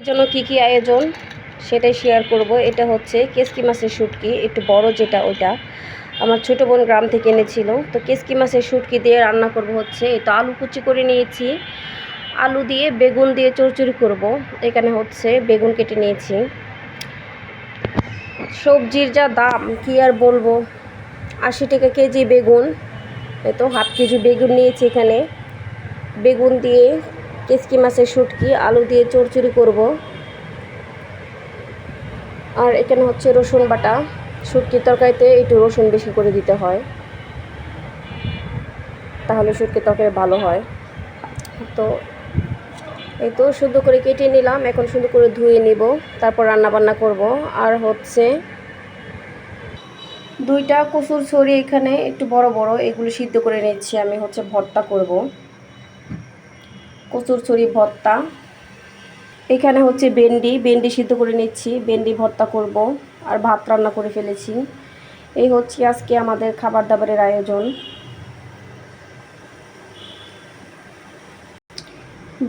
এর জন্য কি আয়োজন সেটাই শেয়ার করব। এটা হচ্ছে কেসকি মাছের শুটকি, একটু বড় যেটা ওইটা আমার ছোট বোন গ্রাম থেকে এনেছিল। তো কেসকি মাছের শুটকি দিয়ে রান্না করব হচ্ছে এটা আলু কুচি করে নিয়েছি, আলু দিয়ে বেগুন দিয়ে চচ্চড়ি করব। এখানে হচ্ছে বেগুন কেটে নিয়েছি। সবজির যা দাম কি আর বলবো, 80 টাকা কেজি বেগুন। এই তো হাফ কেজি বেগুন নিয়েছি এখানে। বেগুন দিয়ে কেসকি মাছের শুটকি আলু দিয়ে চচ্চড়ি করব। আর এখানে হচ্ছে রসুন বাটা, শুটকির তরকারিতে একটু রসুন বেশি করে দিতে হয়, তাহলে শুটকির তরকারি ভালো হয়। তো এই তো সুন্দর করে কেটে নিলাম, এখন সুন্দর করে ধুয়ে নিব, তারপর রান্না বান্না করব। আর হচ্ছে 2টা কচুর ছড়ি এখানে একটু বড় বড়, এগুলো সিদ্ধ করে নিচ্ছি। আমি হচ্ছে ভর্তা করব, কচুর ছড়ি ভর্তা। এখানে হচ্ছে ভেন্ডি সিদ্ধ করে নিচ্ছি, ভেন্ডি ভর্তা করব। আর ভাত রান্না করে ফেলেছি। এই হচ্ছে আজকে আমাদের খাবার দাবারের আয়োজন।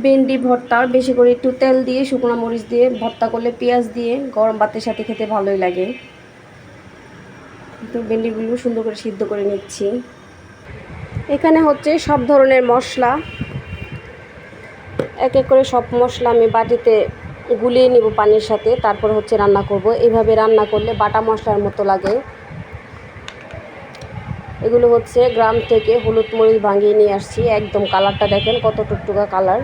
ভেন্ডি ভর্তা বেশি করে একটু তেল দিয়ে শুকনো মরিচ দিয়ে ভর্তা করলে, পেঁয়াজ দিয়ে গরম ভাতের সাথে খেতে ভালোই লাগে। তো ভেন্ডিগুলো সুন্দর করে সিদ্ধ করে নিচ্ছি। এখানে হচ্ছে সব ধরনের মশলা, এক এক করে সব মশলা আমি বাটিতে গুলিয়ে নিব পানির সাথে, তারপর হচ্ছে রান্না করব। এইভাবে রান্না করলে বাটা মশলার মতো লাগে। এগুলো হচ্ছে গ্রাম থেকে হলুদ মরিচ ভাঙিয়ে নিয়ে আসছি, একদম কালারটা দেখেন কত টুকটুকা কালার।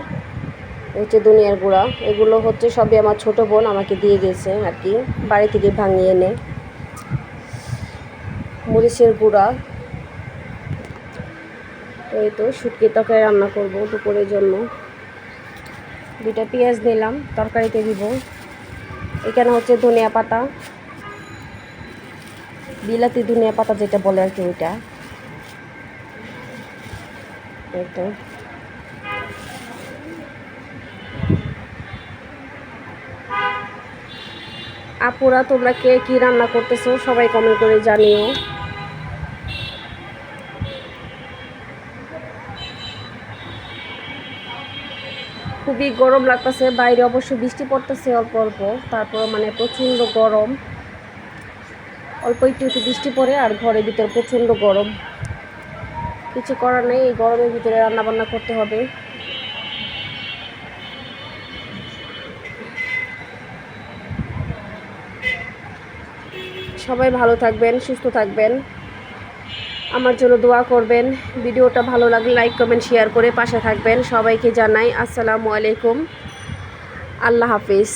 হচ্ছে ধনিয়ার গুঁড়া, এগুলো হচ্ছে সবই আমার ছোট বোন আমাকে দিয়ে গেছে আর কি, বাড়ি থেকে ভাঙিয়ে এনে। মরিচের গুঁড়া। এই তো শুটকি তরকারি রান্না করব দুপুরের জন্য। 2টা পেঁয়াজ নিলাম, তরকারিতে দিব। এখানে হচ্ছে ধনিয়া পাতা, বিলাতি ধনিয়া পাতা যেটা বলে আর কি, ওইটা। এই তো আপুরা, তোমরা কে কী রান্না করতেছো সবাই কমেন্ট করে জানিও। খুবই গরম লাগতেছে, বাইরে অবশ্য বৃষ্টি পড়তেছে অল্প অল্প, তারপর মানে প্রচণ্ড গরম। অল্প একটু একটু বৃষ্টি পড়ে আর ঘরের ভিতরে প্রচণ্ড গরম। কিছু করার নেই, এই গরমের ভিতরে রান্নাবান্না করতে হবে। সবাই ভালো থাকবেন, সুস্থ থাকবেন, আমার জন্য দোয়া করবেন। ভিডিওটা ভালো লাগলে লাইক কমেন্ট শেয়ার করে পাশে থাকবেন। সবাইকে জানাই আসসালামু আলাইকুম, আল্লাহ হাফিজ।